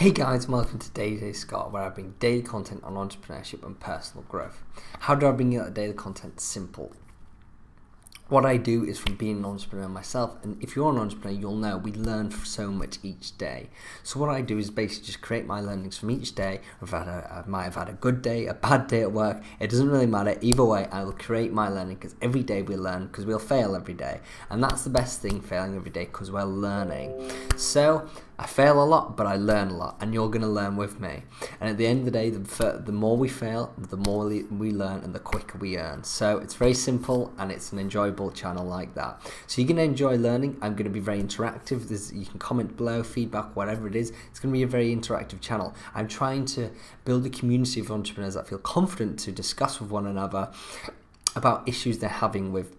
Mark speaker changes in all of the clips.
Speaker 1: Hey guys, welcome to Day Scott, where I bring daily content on entrepreneurship and personal growth. How do I bring you that daily content? Simple. What I do is from being an entrepreneur myself, and if you're an entrepreneur, you'll know we learn so much each day. So what I do is basically just create my learnings from each day. I might have had a good day, a bad day at work. It doesn't really matter. Either way, I will create my learning because every day we learn because we'll fail every day. And that's the best thing, failing every day, because we're learning. So I fail a lot, but I learn a lot, and you're going to learn with me. And at the end of the day, the more we fail, the more we learn, and the quicker we earn. So it's very simple, and it's an enjoyable channel like that. So you're going to enjoy learning. I'm going to be very interactive. You can comment below, feedback, whatever it is. It's going to be a very interactive channel. I'm trying to build a community of entrepreneurs that feel confident to discuss with one another about issues they're having with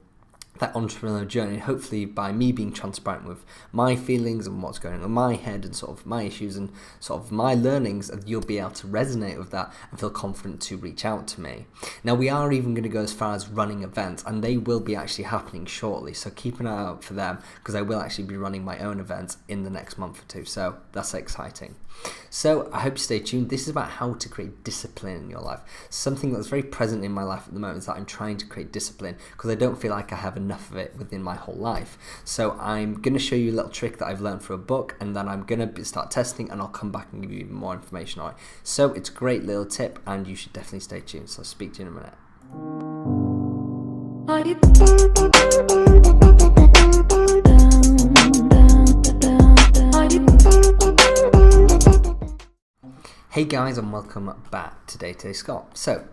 Speaker 1: that entrepreneurial journey. Hopefully by me being transparent with my feelings and what's going on in my head and sort of my issues and sort of my learnings, you'll be able to resonate with that and feel confident to reach out to me. Now we are even going to go as far as running events, and they will be actually happening shortly, so keep an eye out for them because I will actually be running my own events in the next month or two, so that's exciting. So I hope you stay tuned. This is about how to create discipline in your life. Something that's very present in my life at the moment is that I'm trying to create discipline because I don't feel like I have enough of it within my whole life. So I'm going to show you a little trick that I've learned through a book, and then I'm going to start testing, and I'll come back and give you even more information on it. So it's a great little tip, and you should definitely stay tuned. So I'll speak to you in a minute. Hey guys, and welcome back to Day Scott. So,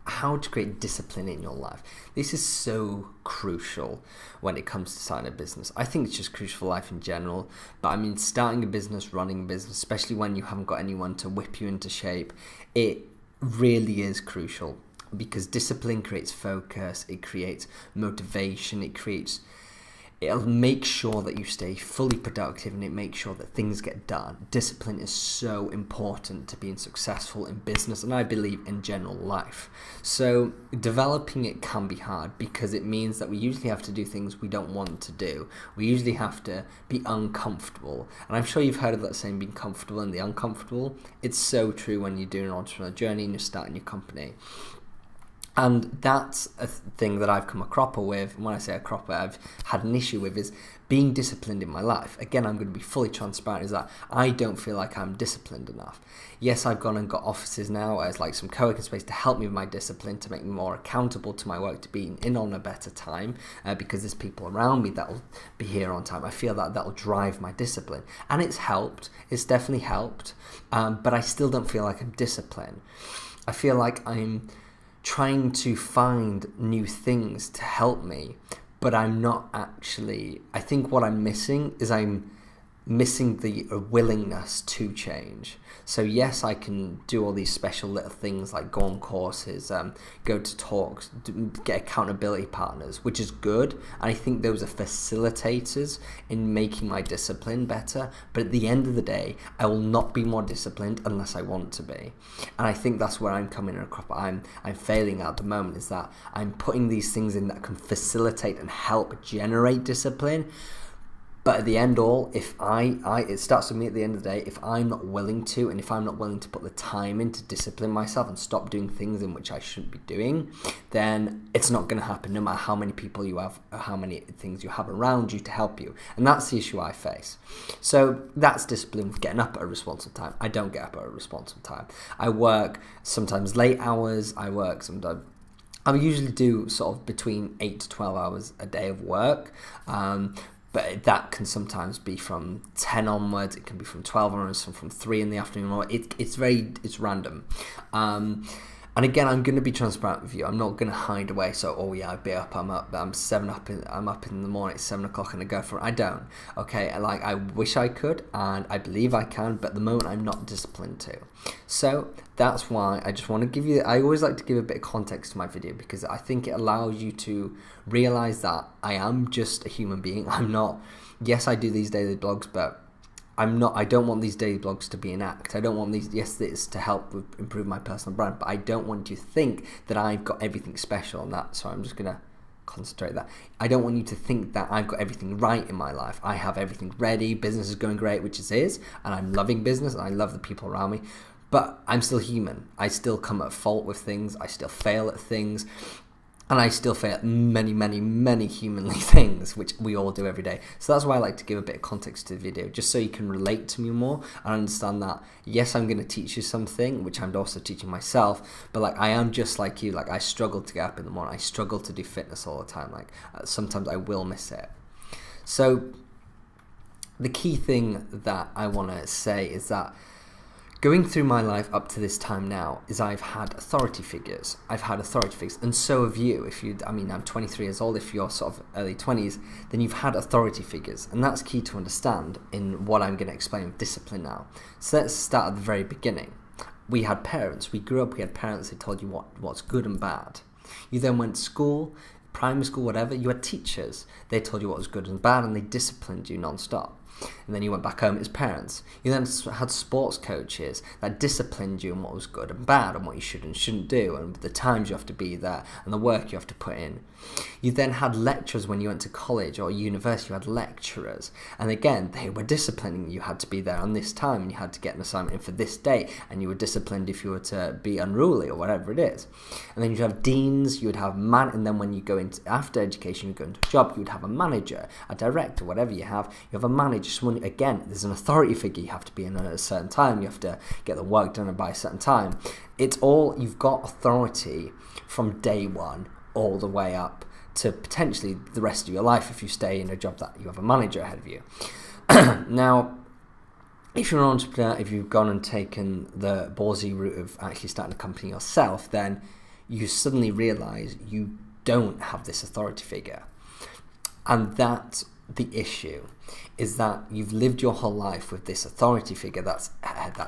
Speaker 1: how to create discipline in your life. This is so crucial when it comes to starting a business. I think it's just crucial for life in general, but I mean starting a business, running a business, especially when you haven't got anyone to whip you into shape, it really is crucial because discipline creates focus, it creates motivation, it'll make sure that you stay fully productive, and it makes sure that things get done. Discipline is so important to being successful in business, and I believe in general life. So developing it can be hard because it means that we usually have to do things we don't want to do. We usually have to be uncomfortable. And I'm sure you've heard of that saying, being comfortable in the uncomfortable. It's so true when you're doing an entrepreneurial journey and you're starting your company. And that's a thing that I've come a cropper with. And when I say a cropper, I've had an issue with is being disciplined in my life. Again, I'm going to be fully transparent, is that I don't feel like I'm disciplined enough. Yes, I've gone and got offices now as like some co-working space to help me with my discipline, to make me more accountable to my work, to being in on a better time, because there's people around me that will be here on time. I feel that will drive my discipline. And it's helped. It's definitely helped. But I still don't feel like I'm disciplined. I feel like I'm trying to find new things to help me, but I'm not actually. I think what I'm missing is I'm missing the willingness to change. So yes, I can do all these special little things like go on courses, go to talks, get accountability partners, which is good. And I think those are facilitators in making my discipline better. But at the end of the day, I will not be more disciplined unless I want to be. And I think that's where I'm coming in a crop. I'm failing at the moment, is that I'm putting these things in that can facilitate and help generate discipline. But at the end all, if it starts with me at the end of the day, if I'm not willing to, and if I'm not willing to put the time in to discipline myself and stop doing things in which I shouldn't be doing, then it's not going to happen no matter how many people you have, or how many things you have around you to help you. And that's the issue I face. So that's discipline with getting up at a responsible time. I don't get up at a responsible time. I work sometimes late hours. I usually do sort of between 8 to 12 hours a day of work. But that can sometimes be from 10 onwards. It can be from 12 onwards, from 3 in the afternoon. It's random. And again, I'm going to be transparent with you. I'm not going to hide away. So, oh yeah, I'd be up. I'm up. I'm up in the morning. It's 7 o'clock, and I go for it. I don't. Okay, I wish I could, and I believe I can, but at the moment I'm not disciplined to. So that's why I just want to give you. I always like to give a bit of context to my video because I think it allows you to realize that I am just a human being. I'm not. Yes, I do these daily blogs, but I don't want these daily blogs to be an act. I don't want these, yes, it's to help improve my personal brand, but I don't want you to think that I've got everything special on that. So I'm just going to concentrate that. I don't want you to think that I've got everything right in my life. I have everything ready. Business is going great, which it is. And I'm loving business and I love the people around me. But I'm still human. I still come at fault with things. I still fail at things. And I still fail at many, many, many humanly things, which we all do every day. So that's why I like to give a bit of context to the video, just so you can relate to me more and understand that, yes, I'm going to teach you something, which I'm also teaching myself, but like I am just like you. Like I struggle to get up in the morning. I struggle to do fitness all the time. Like sometimes I will miss it. So the key thing that I want to say is that going through my life up to this time now is I've had authority figures. And so have you. I'm 23 years old. If you're sort of early 20s, then you've had authority figures. And that's key to understand in what I'm going to explain with discipline now. So let's start at the very beginning. We had parents. We grew up, we had parents who told you what's good and bad. You then went to school, primary school, whatever. You had teachers. They told you what was good and bad, and they disciplined you non-stop. And then you went back home as parents. You then had sports coaches that disciplined you on what was good and bad and what you should and shouldn't do and the times you have to be there and the work you have to put in. You then had lecturers when you went to college or university. You had lecturers, and again they were disciplining you. You had to be there on this time and you had to get an assignment in for this date, and you were disciplined if you were to be unruly or whatever it is. And then you'd have deans, you would have and then when you go into after education, you go into a job, you would have a manager, a director, whatever you have a manager. Someone, again, there's an authority figure. You have to be in at a certain time. You have to get the work done by a certain time. It's all, you've got authority from day one all the way up to potentially the rest of your life if you stay in a job that you have a manager ahead of you. Now, if you're an entrepreneur, if you've gone and taken the ballsy route of actually starting a company yourself, then you suddenly realize you don't have this authority figure. And that's the issue, is that you've lived your whole life with this authority figure that's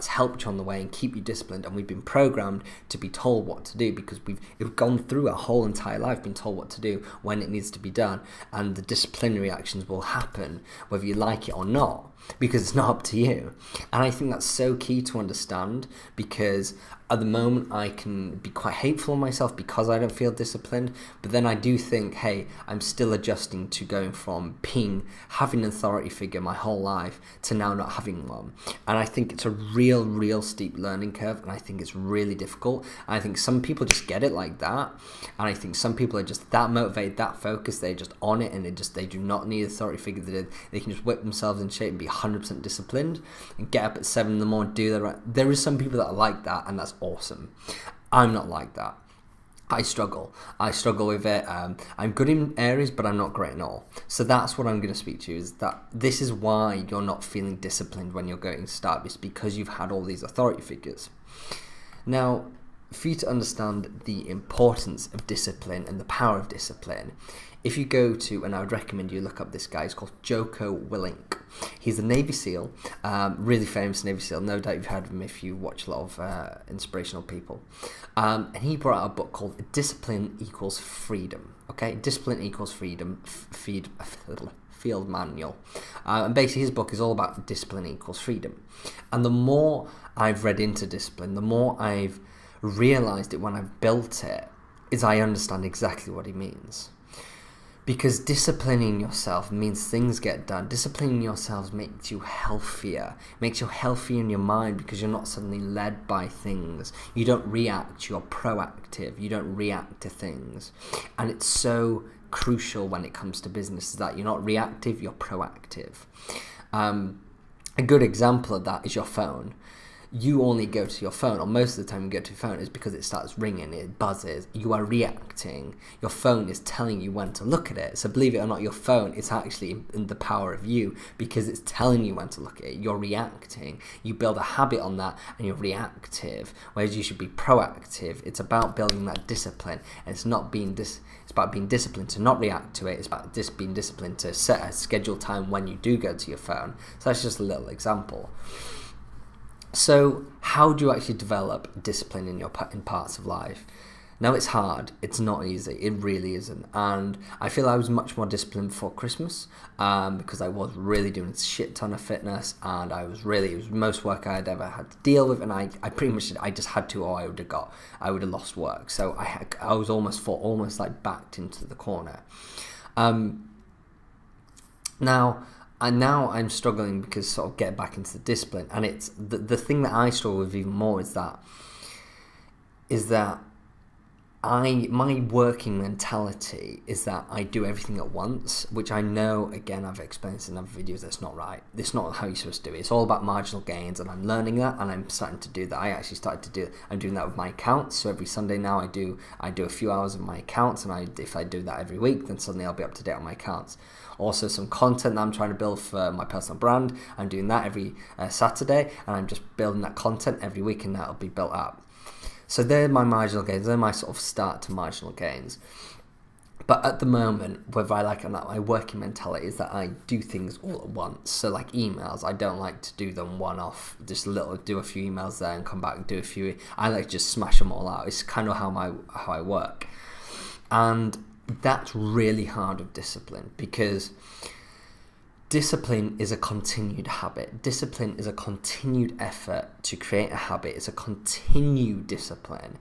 Speaker 1: helped you on the way and keep you disciplined, and we've been programmed to be told what to do because we've gone through our whole entire life being told what to do, when it needs to be done, and the disciplinary actions will happen whether you like it or not, because it's not up to you. And I think that's so key to understand, because at the moment I can be quite hateful on myself because I don't feel disciplined, but then I do think, hey, I'm still adjusting to going from having an authority figure my whole life to now not having one. And I think it's a real steep learning curve, and I think it's really difficult. And I think some people just get it like that, and I think some people are just that motivated, that focused, they're just on it, and they do not need authority figure. They can just whip themselves in shape and be 100% disciplined and get up at 7 in the morning, do that right. There is some people that are like that, and that's awesome. I'm not like that. I struggle with it. I'm good in areas, but I'm not great in all. So that's what I'm going to speak to you, is that this is why you're not feeling disciplined when you're going to start. It's because you've had all these authority figures. Now, for you to understand the importance of discipline and the power of discipline, if you go to, and I would recommend you look up this guy, he's called Jocko Willink. He's a Navy SEAL, really famous Navy SEAL. No doubt you've heard of him if you watch a lot of inspirational people. And he brought out a book called Discipline Equals Freedom. Okay, Discipline Equals Freedom, field manual. And basically his book is all about discipline equals freedom. And the more I've read into discipline, the more I've realized it when I've built it, is I understand exactly what he means. Because disciplining yourself means things get done. Disciplining yourselves makes you healthier. Makes you healthier in your mind because you're not suddenly led by things. You don't react, you're proactive. You don't react to things. And it's so crucial when it comes to business that you're not reactive, you're proactive. A good example of that is your phone. You only go to your phone, or most of the time you go to your phone is because it starts ringing, it buzzes, you are reacting. Your phone is telling you when to look at it. So believe it or not, your phone is actually in the power of you because it's telling you when to look at it. You're reacting. You build a habit on that and you're reactive, whereas you should be proactive. It's about building that discipline, and it's about being disciplined to not react to it. It's about being disciplined to set a scheduled time when you do go to your phone. So that's just a little example. So how do you actually develop discipline in parts of life? Now, it's hard. It's not easy. It really isn't. And I feel I was much more disciplined before Christmas because I was really doing a shit ton of fitness, and it was the most work I had ever had to deal with, and I pretty much I just had to, or I would have lost work. So I was almost like backed into the corner. Now I'm struggling because sort of get back into the discipline, and it's the thing that I struggle with even more is that my working mentality is that I do everything at once, which I know, again, I've explained this in other videos, that's not right. It's not how you're supposed to do it. It's all about marginal gains, and I'm learning that, and I'm starting to do that. I'm doing that with my accounts. So every Sunday now I do a few hours of my accounts, and if I do that every week, then suddenly I'll be up to date on my accounts. Also, some content that I'm trying to build for my personal brand, I'm doing that every Saturday, and I'm just building that content every week, and that'll be built up. So they're my marginal gains. They're my sort of start to marginal gains. But at the moment, whether I like it or not, my working mentality is that I do things all at once. So like emails, I don't like to do them one-off, just do a few emails there and come back and do a few. I like to just smash them all out. It's kind of how I work. And that's really hard with discipline, because discipline is a continued habit. Discipline is a continued effort to create a habit. It's a continued discipline.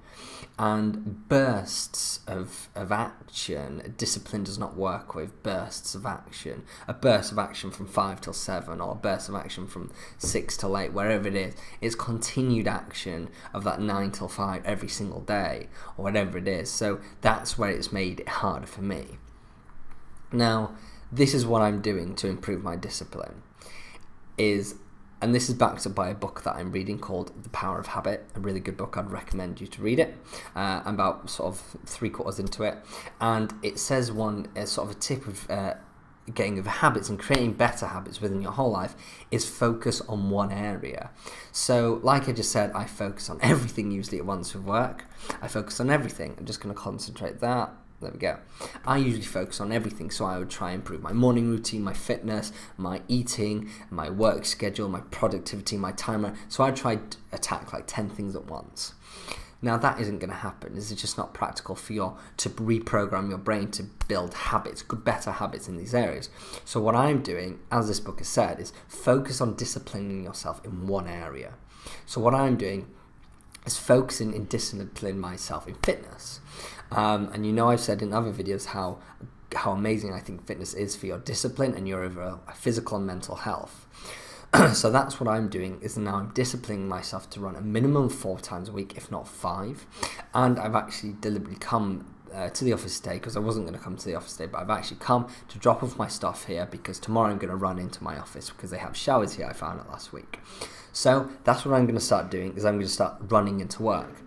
Speaker 1: And bursts of action, discipline does not work with bursts of action. A burst of action from 5 till 7, or a burst of action from 6 till 8, wherever it is. It's continued action of that 9 till 5 every single day, or whatever it is. So that's where it's made it harder for me. Now, this is what I'm doing to improve my discipline, and this is backed up by a book that I'm reading called The Power of Habit, a really good book. I'd recommend you to read it. I'm about sort of 3/4 into it, and it says sort of a tip of getting over habits and creating better habits within your whole life is focus on one area. So like I just said, I focus on everything usually at once with work. I focus on everything. I'm just going to concentrate that. There we go. I usually focus on everything, so I would try and improve my morning routine, my fitness, my eating, my work schedule, my productivity, my timer. So I try to attack like 10 things at once. Now that isn't going to happen. This is just not practical to reprogram your brain to build habits, better habits in these areas. So what I'm doing, as this book has said, is focus on disciplining yourself in one area. So what I'm doing is focusing and disciplining myself in fitness. And I've said in other videos how amazing I think fitness is for your discipline and your overall physical and mental health. So that's what I'm doing, is now I'm disciplining myself to run a minimum of 4 times a week, if not 5. And I've actually deliberately come to the office today, because I wasn't going to come to the office today, but I've actually come to drop off my stuff here, because tomorrow I'm going to run into my office because they have showers here. I found it last week. So that's what I'm going to start doing, is I'm going to start running into work.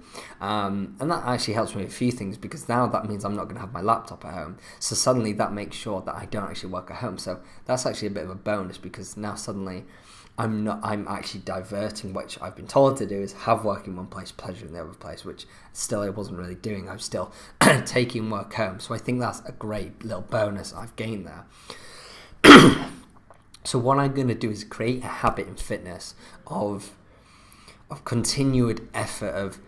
Speaker 1: And that actually helps me with a few things, because now that means I'm not going to have my laptop at home. So suddenly that makes sure that I don't actually work at home. So that's actually a bit of a bonus, because now suddenly I'm actually diverting, which I've been told to do, is have work in one place, pleasure in the other place, which still I wasn't really doing. I'm still taking work home. So I think that's a great little bonus I've gained there. So what I'm going to do is create a habit in fitness of continued effort of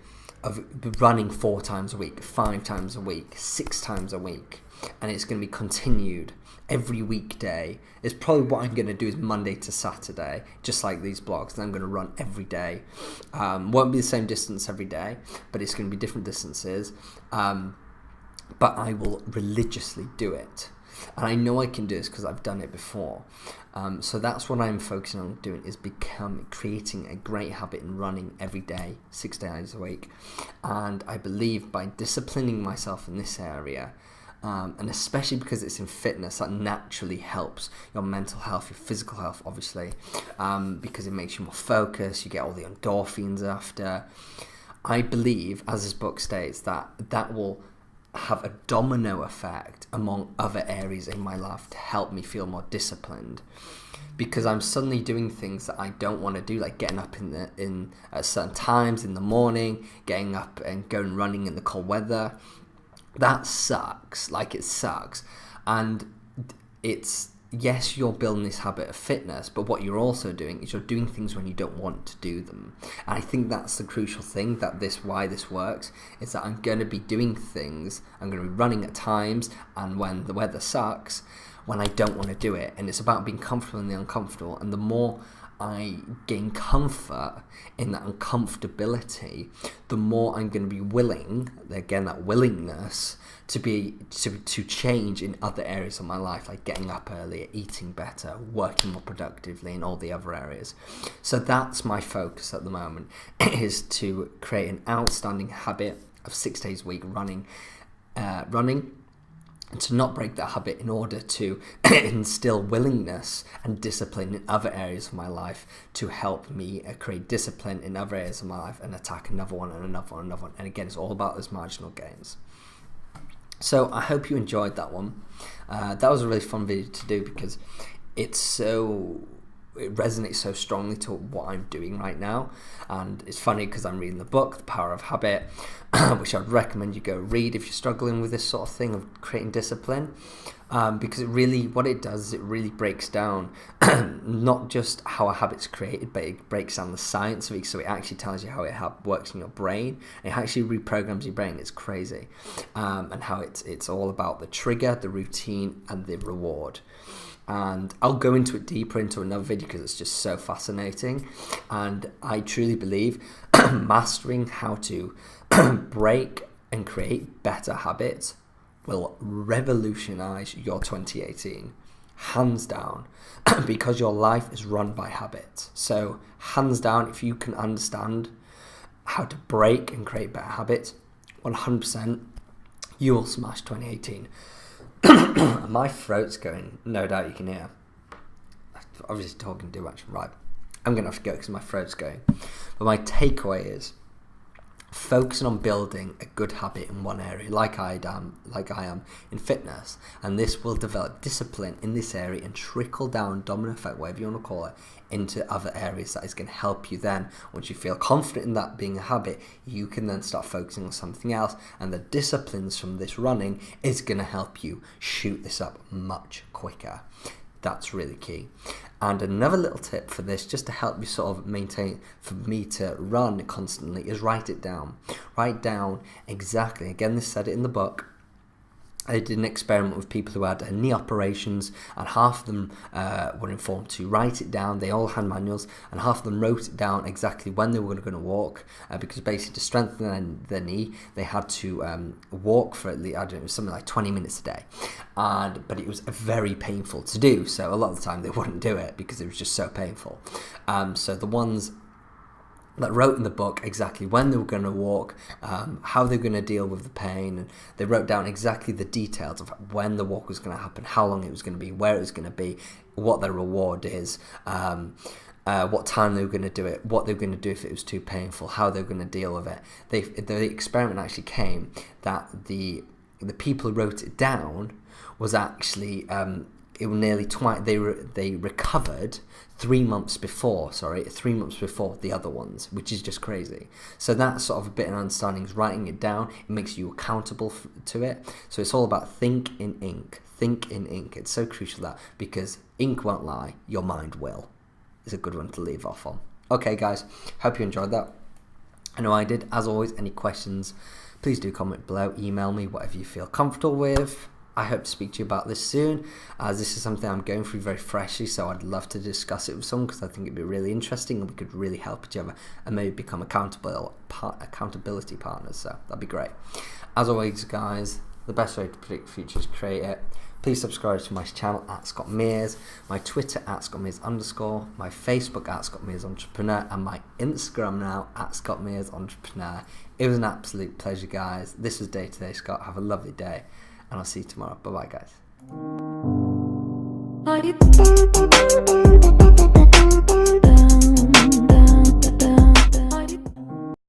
Speaker 1: running 4 times a week, 5 times a week, 6 times a week, and it's going to be continued every weekday. It's probably what I'm going to do is Monday to Saturday, just like these blogs, and I'm going to run every day. Won't be the same distance every day, but it's going to be different distances, but I will religiously do it. And I know I can do this because I've done it before. So that's what I'm focusing on doing, is creating a great habit in running every day, 6 days a week. And I believe by disciplining myself in this area, and especially because it's in fitness, that naturally helps your mental health, your physical health, obviously, because it makes you more focused, you get all the endorphins after. I believe, as this book states, that will have a domino effect among other areas in my life to help me feel more disciplined, because I'm suddenly doing things that I don't want to do, like getting up in at certain times in the morning, getting up and going running in the cold weather. That sucks. Like, it sucks, and it's yes, you're building this habit of fitness, but what you're also doing is you're doing things when you don't want to do them. And I think that's the crucial thing, why this works, is that I'm going to be doing things, I'm going to be running at times, and when the weather sucks, when I don't want to do it. And it's about being comfortable in the uncomfortable. And the more I gain comfort in that uncomfortability, the more I'm going to be willing, again, that willingness to change in other areas of my life, like getting up earlier, eating better, working more productively, and all the other areas. So that's my focus at the moment, is to create an outstanding habit of 6 days a week running, and to not break that habit in order to instill willingness and discipline in other areas of my life to help me create discipline in other areas of my life and attack another one and another one and another one. And again, it's all about those marginal gains. So I hope you enjoyed that one. That was a really fun video to do because it resonates so strongly to what I'm doing right now. And it's funny because I'm reading the book, The Power of Habit, which I'd recommend you go read if you're struggling with this sort of thing of creating discipline. Because what it does is it really breaks down not just how a habit's created, but it breaks down the science of it. So it actually tells you how it works in your brain. And it actually reprograms your brain. It's crazy. And how it's all about the trigger, the routine, and the reward. And I'll go into it deeper into another video because it's just so fascinating. And I truly believe mastering how to break and create better habits will revolutionize your 2018, hands down, because your life is run by habits. So hands down, if you can understand how to break and create better habits, 100% you will smash 2018. My throat's going, no doubt you can hear. I'm just talking too much. Right, I'm going to have to go because my throat's going. But my takeaway is focusing on building a good habit in one area, like I am in fitness, and this will develop discipline in this area and trickle down, domino effect, whatever you want to call it, into other areas. That is going to help you then, once you feel confident in that being a habit, you can then start focusing on something else, and the disciplines from this running is going to help you shoot this up much quicker. That's really key. And another little tip for this, just to help you sort of maintain, for me to run constantly, is write it down. Write down exactly, again, this said it in the book, I did an experiment with people who had knee operations, and half of them were informed to write it down. They all had manuals, and half of them wrote it down exactly when they were going to walk, because basically to strengthen their knee, they had to walk for at least, I don't know, something like 20 minutes a day. But it was very painful to do, so a lot of the time they wouldn't do it because it was just so painful. So the ones that wrote in the book exactly when they were going to walk, how they were going to deal with the pain, and they wrote down exactly the details of when the walk was going to happen, how long it was going to be, where it was going to be, what their reward is, what time they were going to do it, what they were going to do if it was too painful, how they were going to deal with it. The experiment actually came that the people who wrote it down was actually it was nearly twice. They recovered 3 months before. 3 months before the other ones, which is just crazy. So that's sort of a bit of understanding is writing it down. It makes you accountable to it. So it's all about think in ink. Think in ink. It's so crucial that, because ink won't lie, your mind will. It's a good one to leave off on. Okay, guys. Hope you enjoyed that. I know I did. As always, any questions, please do comment below. Email me, whatever you feel comfortable with. I hope to speak to you about this soon, as this is something I'm going through very freshly, so I'd love to discuss it with someone, because I think it'd be really interesting and we could really help each other and maybe become accountability partners, so that'd be great. As always, guys, the best way to predict the future is create it. Please subscribe to my channel at Scott Mears, my Twitter at Scott Mears _, my Facebook at Scott Mears Entrepreneur, and my Instagram now at Scott Mears Entrepreneur. It was an absolute pleasure, guys. This was Day to Day Scott. Have a lovely day, and I'll see you tomorrow. Bye-bye, guys.